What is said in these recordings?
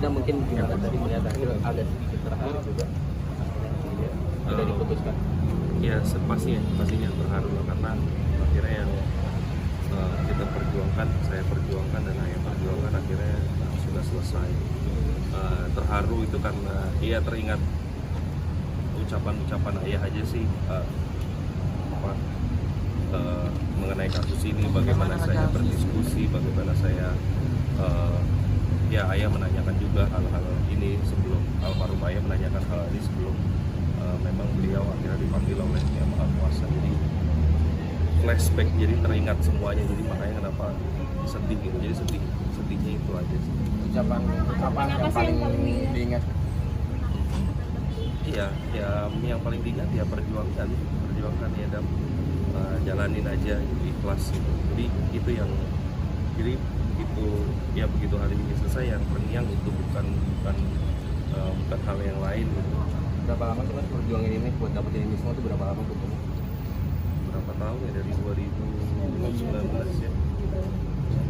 Tidak mungkin gimana tadi melihat ada sedikit terharu juga tidak diputuskan. Ya pastinya terharu lah, karena akhirnya yang kita perjuangkan, saya perjuangkan dan ayah perjuangkan akhirnya sudah selesai. Terharu itu karena ia teringat ucapan ayah aja sih, mengenai kasus ini, bagaimana saya berdiskusi, bagaimana saya ya ayah menanyakan juga hal-hal ini sebelum almarhum ayah menanyakan hal ini sebelum memang beliau akhirnya dipanggil oleh Yang Maha Kuasa. Jadi flashback, jadi teringat semuanya, jadi makanya kenapa sedih gitu, jadi sedihnya itu aja sih. Ucapan yang paling diingat? Iya, ya yang paling diingat ya perjuangkan ya, dan jalanin aja, ikhlas gitu. Jadi itu yang, jadi begitu ya, begitu hari ini selesai, yang terngiang itu bukan hal yang lain gitu. Berapa lama sih Mas perjuangin ini buat dapetin ini semua, itu berapa lama butuhnya? Berapa tahun ya, dari 2019 ya,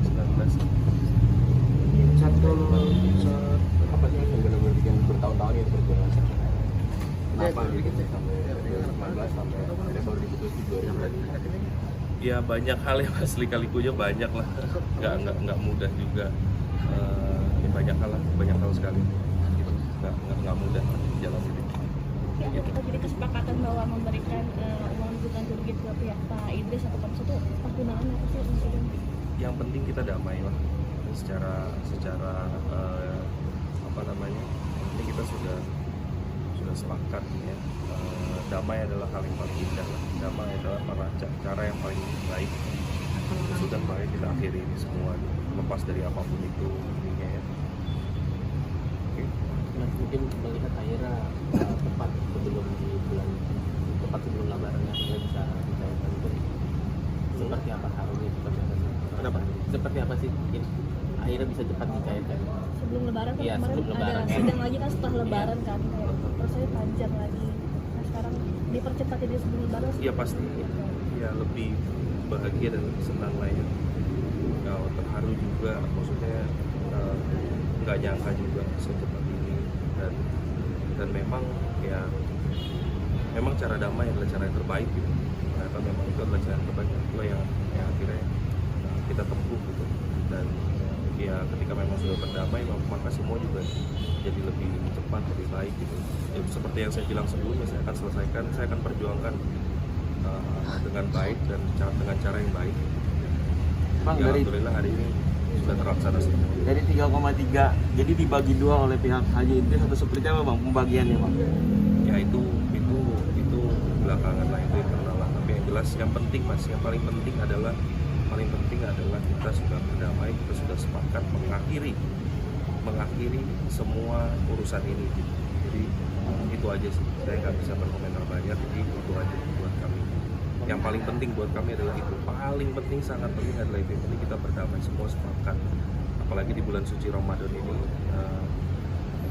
19. Satu apa sih yang benar-benar bikin bertahun-tahun itu perjuangan? Kenapa gitu sampai 2019 sampai akhirnya baru diputus di 2020? Ya banyak hal ya Mas, lika-likunya banyak lah, nggak mudah juga. Ya banyak hal sekali, gitu. nggak mudah jalan ini. Ya, jadi kesepakatan bahwa memberikan uang ganti rugi ke pihak Pak Idris atau Pak Soto, penggunaannya apa sih Presiden? Yang penting kita damai lah, secara apa namanya, ini kita sudah sepakat ya. Damai adalah hal yang paling indah lah. Damai adalah cara yang paling baik. Sudah baik, kita akhiri ini semua, lepas dari apapun itu ininya ya. Oke. Nah, mungkin melihat akhirnya tepat sebelum Lebaran akhirnya bisa dicairkan itu seperti apa harunya, Kenapa? Seperti apa sih akhirnya bisa cepat dicairkan? Sebelum Lebaran kan Iya, kemarin sebelum Lebaran, ada ya. sidang lagi kan setelah Lebaran kan, kayak prosesnya panjang lagi. Nah sekarang dipercepat jadi sebelum Lebaran. Iya pasti, ya lebih bahagia dan lebih senang lah ya. Terharu juga, maksudnya nggak nyangka juga secepat ini, dan memang ya memang cara damai adalah cara yang terbaik gitu. Ternyata memang itu adalah cara yang terbaik, itulah yang akhirnya kita tempuh gitu. Dan ya ketika memang sudah berdamai, maka semua juga jadi lebih cepat, lebih baik gitu. Ya, seperti yang saya bilang sebelumnya, saya akan selesaikan, saya akan perjuangkan dengan baik dan dengan cara yang baik. Bang, Ya, alhamdulillah hari ini sudah terlaksana semua. Dari 3,3 jadi dibagi dua oleh pihak Haji Idris atau seperti apa Bang pembagiannya Bang? Ya itu belakangan lah, itu internal lah. Tapi yang jelas yang penting Mas, yang paling penting adalah kita sudah berdamai, kita sudah sepakat mengakhiri semua urusan ini gitu. Jadi itu aja sih, saya nggak bisa berkomentar banyak, jadi itu aja buat kami. Yang paling penting buat kami adalah itu, paling penting, sangat penting adalah itu. Ini kita berdamai, semua sepakat, apalagi di bulan suci Ramadan ini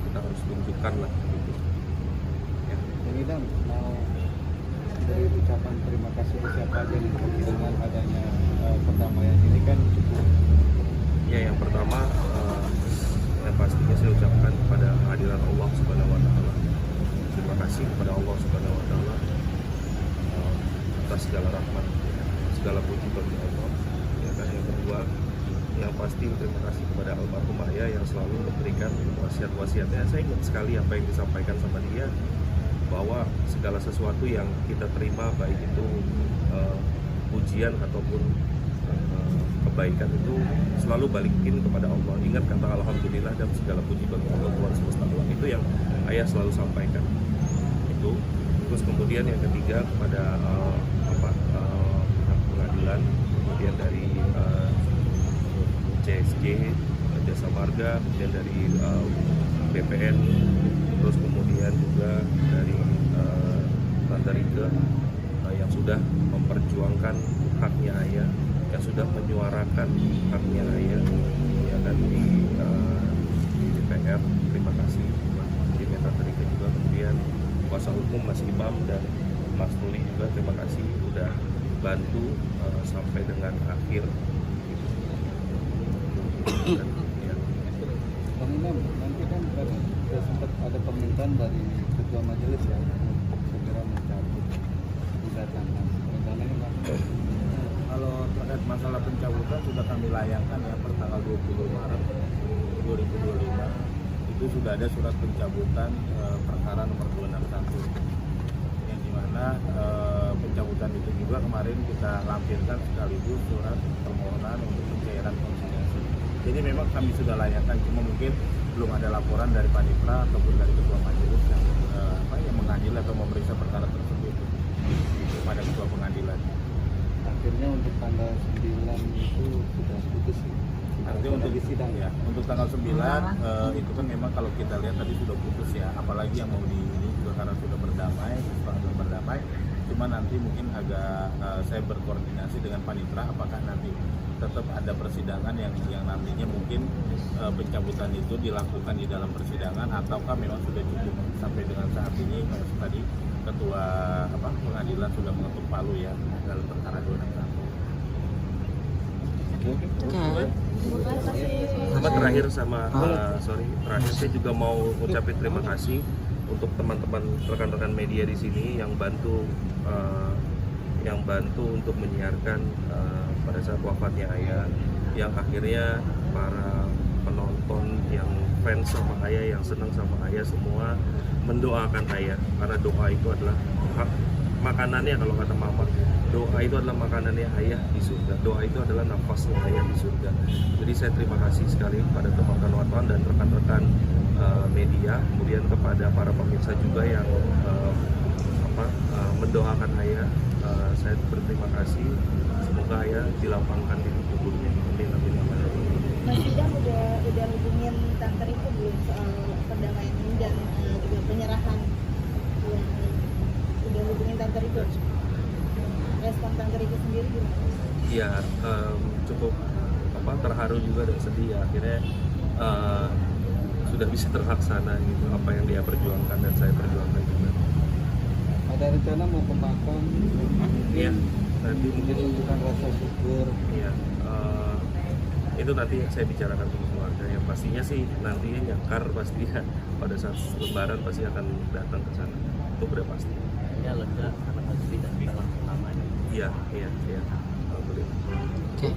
kita harus tunjukkan lah gitu. Ya. Ini Dan mau beri ucapan terima kasih ke siapa aja nih dengan adanya perdamaian ini kan cukup. Ya, yang pertama yang pastinya saya ucapkan kepada kehadiran Allah Subhanahu Wa Taala. Terima kasih kepada Allah Subhanahu Wa Taala atas segala rahmat, segala puji bagi Allah. Ya, dan yang kedua, yang pasti terima kasih kepada almarhum ayah yang selalu memberikan wasiat-wasiatnya. Saya ingat sekali apa yang disampaikan sama dia, bahwa segala sesuatu yang kita terima, baik itu pujian ataupun kebaikan, itu selalu balikin kepada Allah. Ingat kata alhamdulillah dan segala puji bagi Allah Tuhan semesta alam. Itu yang ayah selalu sampaikan. Itu. Terus kemudian yang ketiga kepada pengadilan, kemudian dari CSG, Jasa Marga, kemudian dari BPN, terus kemudian juga dari Tante Rike yang sudah memperjuangkan haknya ayah, yang sudah menyuarakan haknya ayah, ya kan, di DPR. Terima kasih di Tante Rike juga, kemudian kuasa hukum Mas Imam dan Mas Nuli juga, terima kasih udah bantu sampai dengan akhir gitu. Dan, ya. Bang Imam, nanti kan sempat ada permintaan dari ketua majelis ya untuk segera mencabut gugatan. Rencananya Pak? Kalau terkait masalah pencabutan sudah kami layangkan ya per tanggal 20 Maret 2025 itu sudah ada surat pencabutan perkara nomor 261 yang dimana pencabutan itu juga kemarin kita lampirkan sekaligus surat permohonan untuk pencairan konsiliasi. Jadi memang kami sudah layangkan, cuma mungkin belum ada laporan dari Panitra ataupun dari ketua majelis yang mengadil atau memeriksa perkara tersebut kepada ketua pengadilan. Akhirnya untuk tanggal 9 itu sudah putus ya? Artinya untuk di sidang ya, untuk tanggal 9 itu kan memang kalau kita lihat tadi sudah putus ya, apalagi yang mau ini juga karena sudah berdamai, kesepakatan berdamai. Cuma nanti mungkin agak saya berkoordinasi dengan Panitra apakah nanti tetap ada persidangan yang nantinya mungkin pencabutan itu dilakukan di dalam persidangan ataukah memang sudah cukup sampai dengan saat ini tadi ketua pengadilan sudah mengetuk palu ya dalam perkara 261. Sama terakhir terakhir saya juga mau ucapin terima kasih untuk teman-teman rekan-rekan media di sini yang bantu untuk menyiarkan pada saat wafatnya Ayah, yang akhirnya para penonton yang fans sama Ayah, yang senang sama Ayah semua mendoakan Ayah, karena doa itu adalah makanannya, kalau kata Mama, doa itu adalah makanannya Ayah di surga, doa itu adalah nafasnya Ayah di surga. Jadi saya terima kasih sekali kepada teman-teman wartawan dan rekan-rekan media, kemudian kepada para pemirsa juga yang mendoakan Ayah. Saya berterima kasih, semoga Ayah dilapangkan di kuburnya. Amin amin amin. Mas Idam udah hubungin Tante Riko belum soal perdamaian ini dan juga penyerahan yang udah hubungin Tante Riko? Respon Tante Riko sendiri gimana? Iya, cukup terharu juga dan sedih ya. Akhirnya sudah bisa terlaksana gitu apa yang dia perjuangkan dan saya perjuangkan juga. Ada rencana mau ke makam? Iya, nanti Mungkin tunjukkan rasa syukur. Iya, itu nanti saya bicarakan dengan keluarga. Yang pastinya sih nantinya nyakar pasti ya, pada saat Lebaran pasti akan datang ke sana. Itu udah pasti. Ya lega karena masih tidak kita langsung aman. Iya. Alhamdulillah. Oke.